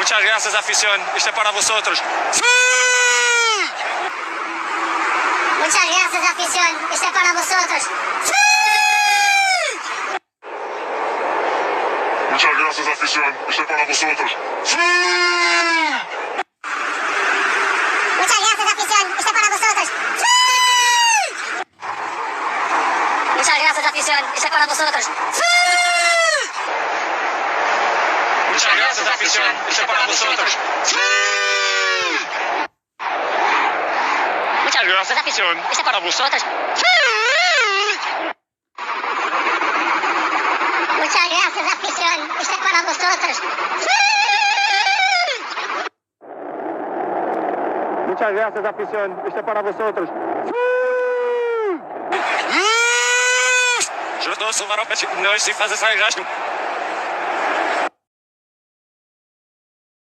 Muchas gracias, afición. Este es para vosotros. Muchas gracias, afición. Este es para vosotros. Muchas gracias, afición. Este es para vosotros. Muchas gracias, afición. Este es para vosotros. Muchas gracias, afición. Este es para vosotros. Muchas gracias, afición. Este es para vosotros. Muchas gracias, afición. Este es para vosotros. Muchas gracias, afición. Este es para vosotros. Muchas gracias, afición. Este es para vosotros. Что с вами? Ну, если фаза сагашку.